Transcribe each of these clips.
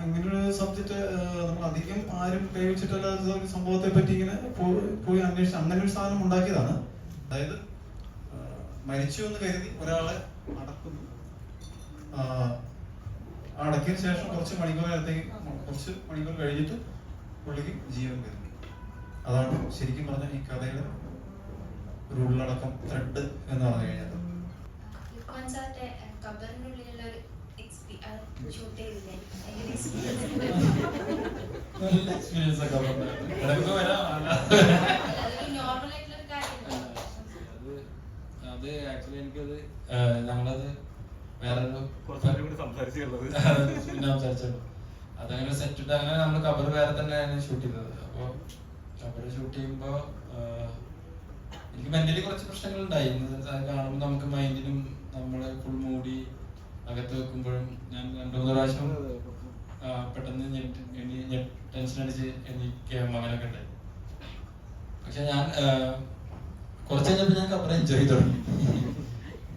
അങ്ങനൊരു സബ്ജക്ട് നമ്മൾ അധികം ആരും പ്രയോഗിച്ചിട്ടുള്ള ഒരു സംഭവത്തെ പറ്റി ഇങ്ങനെ പോയി അന്വേഷിച്ച് അങ്ങനെ ഒരു സാധനം ഉണ്ടാക്കിയതാണ്. അതായത് മരിച്ചു എന്ന് കരുതി ഒരാളെ അടക്കുന്നു, അടക്കിയതിനു ശേഷം കുറച്ച് മണിക്കൂർ കഴിഞ്ഞിട്ട് പുള്ളിക്ക് ജീവൻ വരുന്നു. അതാണ് ശരിക്കും പറഞ്ഞ ഈ കഥയുടെ ഒരു ഉള്ളടക്കം, ത്രെഡ് എന്ന് പറഞ്ഞു കഴിഞ്ഞാൽ. അത് ആക്ച്വലി എനിക്കത് ഞങ്ങളത് വേറൊരു സംസാരിച്ചുള്ളൂ. അതങ്ങനെ സെറ്റ് ഇട്ട് അങ്ങനെ നമ്മൾ കബർ വേറെ തന്നെയാണ് ഷൂട്ട് ചെയ്തത്. അപ്പൊ കബർ ഷൂട്ട് ചെയ്യുമ്പോ എനിക്ക് മെന്റലി കുറച്ച് പ്രശ്നങ്ങൾ ഉണ്ടായി. കാണുമ്പോൾ നമുക്ക് മൈൻഡിനും നമ്മളെ ഫുൾ മൂടി അകത്ത് വെക്കുമ്പോഴും ഞാൻ 2-3 പ്രാവശ്യം പെട്ടെന്ന് ടെൻഷൻ അടിച്ച് എനിക്ക് അങ്ങനെയൊക്കെ ഉണ്ടായി. പക്ഷെ ഞാൻ കുറച്ച് കഴിഞ്ഞപ്പോൾ ഞാൻ കബർ എൻജോയ് തുടങ്ങി.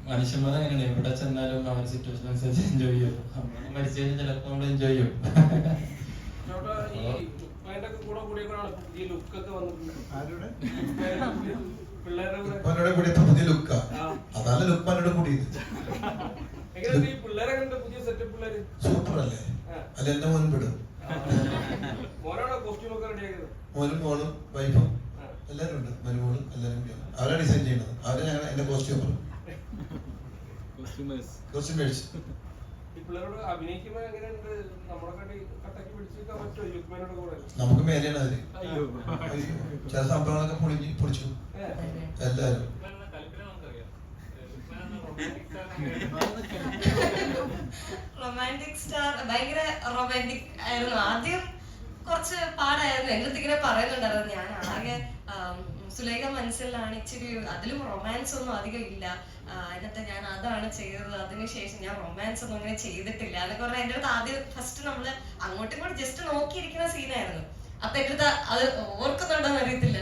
മനുഷ്യന്മാർ അങ്ങനെയാണ്, എവിടെ ചെന്നാലും അവരുടെ സിറ്റുവേഷൻ അനുസരിച്ച് എൻജോയ് ചെയ്യും. നമ്മൾ മരിച്ചു കഴിഞ്ഞാൽ ചിലപ്പോൾ നമ്മൾ എൻജോയ് ചെയ്യും. സൂപ്പർ അല്ലേ? അല്ല എന്റെ മോനും പെടും, മോനും മോളും വൈഫും എല്ലാരും ഉണ്ട്, മരുമോളും എല്ലാരും കൂടിയാണ്. അവരാണ് ഡിസൈൻ ചെയ്യുന്നത്. അവരെ ഞങ്ങൾ എന്റെ കോസ്റ്റ്യൂമർ കോസ്റ്റ്യൂമേഴ്സ്. നമുക്ക് മേലെയാണ് അതില് ചില സംഭവങ്ങളൊക്കെ പൊളിച്ചു എല്ലാരും. റൊമാൻറ്റിക് സ്റ്റാർ ഭയങ്കര റൊമാൻറ്റിക് ആയിരുന്നു. ആദ്യം കുറച്ച് പാടായിരുന്നു. എന്നിട്ട് ഇങ്ങനെ പറയുന്നുണ്ടായിരുന്നു, ഞാൻ ആകെ സുലേഖ മനസ്സിലാണ് ഇച്ചിരി, അതിലും റൊമാൻസ് ഒന്നും അധികം ഇല്ല, എന്നിട്ട് ഞാൻ അതാണ് ചെയ്തത്, അതിനുശേഷം ഞാൻ റൊമാൻസ് ഒന്നും അങ്ങനെ ചെയ്തിട്ടില്ല എന്നൊക്കെ പറഞ്ഞാൽ എൻ്റെ അടുത്ത് ആദ്യം ഫസ്റ്റ് നമ്മള് അങ്ങോട്ടും ഇങ്ങോട്ടും ജസ്റ്റ് നോക്കിയിരിക്കുന്ന സീനായിരുന്നു. അപ്പൊ എൻ്റെ അടുത്ത് അത് ഓർക്കുന്നുണ്ടോന്ന് അറിയത്തില്ല.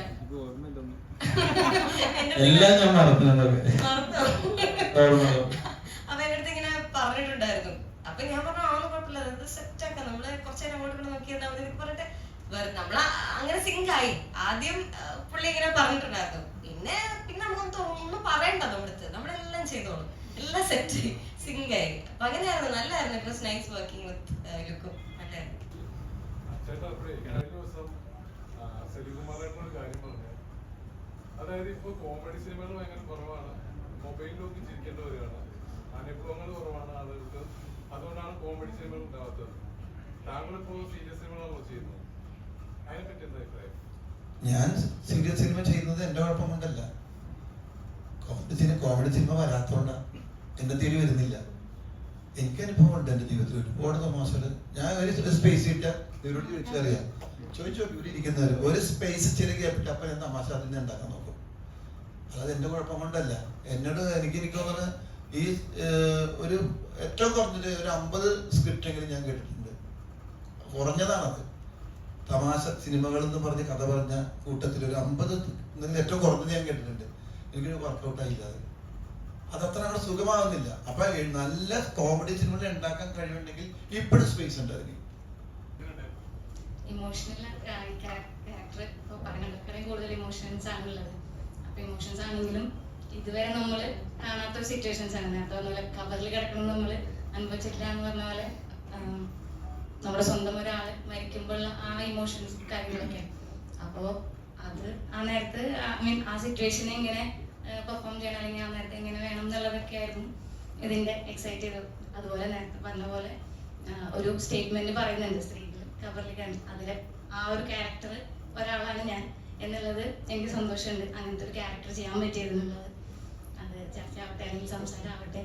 അപ്പൊ എൻ്റെ അടുത്ത് ഇങ്ങനെ പറഞ്ഞിട്ടുണ്ടായിരുന്നു. അപ്പൊ ഞാൻ പറഞ്ഞു ആന്ന് കുഴപ്പമില്ല, അത് സെറ്റ് ആക്കാം, നമ്മള് കുറച്ചു നേരം അങ്ങോട്ട് നോക്കിയാൽ മതി പറഞ്ഞിട്ട് നമ്മള അങ്ങനെ സിങ്ക് ആയി. ആദ്യം പുള്ളി ഇങ്ങനെ പറഞ്ഞിട്ടുണ്ടായിരുന്നു. പിന്നെ നമുക്കൊന്നും പറയണ്ട, നമ്മുടെ നമ്മളെല്ലാം ചെയ്തോളും, എല്ലാം സെറ്റ് സിങ്ക് ആയി. അപ്പൊ അങ്ങനെയായിരുന്നു, നല്ലായിരുന്നു. It was nice working with ലുക്കും, നല്ലായിരുന്നു. അതായത് ഇപ്പൊ കോമഡി സിനിമകൾ ഭയങ്കര കുറവാണ്, മൊബൈലിലൊക്കെ ചിരിക്കേണ്ടി വരികയാണ്, അനുഭവങ്ങൾ കുറവാണ് ആളുകൾക്ക്, അതുകൊണ്ടാണ് കോമഡി സിനിമകൾ ഉണ്ടാവാത്തത്. താങ്കളിപ്പോ സീരിയസ് സിനിമകളാണോ ചെയ്യുന്നത്? അതിനെപ്പറ്റി എന്താ അഭിപ്രായം? ഞാൻ സീരിയസ് സിനിമ ചെയ്യുന്നത് എന്റെ കുഴപ്പം കൊണ്ടല്ല, കോമഡി സിനിമ വരാത്തോണ്ടാ. എന്റെ തീരെ വരുന്നില്ല. എനിക്ക് അനുഭവം ഉണ്ട് എന്റെ ജീവിതത്തിൽ ഒരുപാട് തമാശകള്. ഞാൻ ഒരു സ്പേസ് ഇട്ട ഇവരോട് ചോദിച്ചറിയാം, ചോദിച്ചു ഇവിടെ ഇരിക്കുന്നവര് ഒരു സ്പേസ് ചെറിയ കേട്ടിട്ട് അപ്പൊ ഞാൻ തമാശ അതിനെ ഉണ്ടാക്കാൻ നോക്കും. അല്ലാതെ എന്റെ കുഴപ്പം കൊണ്ടല്ല. എനിക്ക് തോന്നുന്നത് ഈ ഒരു ഏറ്റവും കുറഞ്ഞത് ഒരു 50 സ്ക്രിപ്റ്റ് എങ്കിലും ഞാൻ കേട്ടിട്ടുണ്ട്. കുറഞ്ഞതാണത്. തമാശ സിനിമകൾ എന്ന് പറഞ്ഞ് കഥ പറഞ്ഞ കൂട്ടത്തിൽ ഒരു 50 ഏറ്റവും കുറഞ്ഞത് ഞാൻ കേട്ടിട്ടുണ്ട്. എനിക്കൊരു വർക്കൗട്ട് ആയില്ല. അതത്ര അവിടെ സുഖമാകുന്നില്ല. അപ്പൊ നല്ല കോമഡി സിനിമകൾ ഉണ്ടാക്കാൻ കഴിവുണ്ടെങ്കിൽ ഇപ്പോഴും സ്പേസ് ഉണ്ട് അതിന്. ഇമോഷണൽ ക്യാരക്ടർ ഇപ്പോൾ പറഞ്ഞ കൂടുതൽ ഇമോഷൻസ് ആണുള്ളത്. അപ്പൊ ഇമോഷൻസ് ആണെങ്കിലും ഇതുവരെ നമ്മൾ കാണാത്ത സിറ്റുവേഷൻസ് ആണ്. നേരത്തെ പറഞ്ഞ പോലെ കവറിൽ കിടക്കണം നമ്മൾ അനുഭവിച്ചിട്ടില്ല എന്ന് പറഞ്ഞ പോലെ നമ്മുടെ സ്വന്തം ഒരാൾ മരിക്കുമ്പോഴുള്ള ആ ഇമോഷൻസ് കാര്യങ്ങളൊക്കെ. അപ്പോൾ അത് ആ നേരത്ത് ആ സിറ്റുവേഷനെ എങ്ങനെ പെർഫോം ചെയ്യണം, അല്ലെങ്കിൽ ആ നേരത്തെ എങ്ങനെ വേണം എന്നുള്ളതൊക്കെ ആയിരുന്നു ഇതിന്റെ എക്സൈറ്റ് ചെയ്തത്. അതുപോലെ നേരത്തെ പറഞ്ഞ പോലെ ഒരു സ്റ്റേറ്റ്മെന്റ് പറയുന്നുണ്ട് സ്ത്രീകൾ കവറിൽ കണ്ട്, അതിലെ ആ ഒരു ക്യാരക്ടർ ഒരാളാണ് ഞാൻ എന്നുള്ളത് എനിക്ക് സന്തോഷമുണ്ട്. അങ്ങനത്തെ ഒരു ക്യാരക്ടർ ചെയ്യാൻ പറ്റിയത് എന്നുള്ളത്. അത് ചർച്ച ആവട്ടെ അല്ലെങ്കിൽ സംസാരം ആവട്ടെ.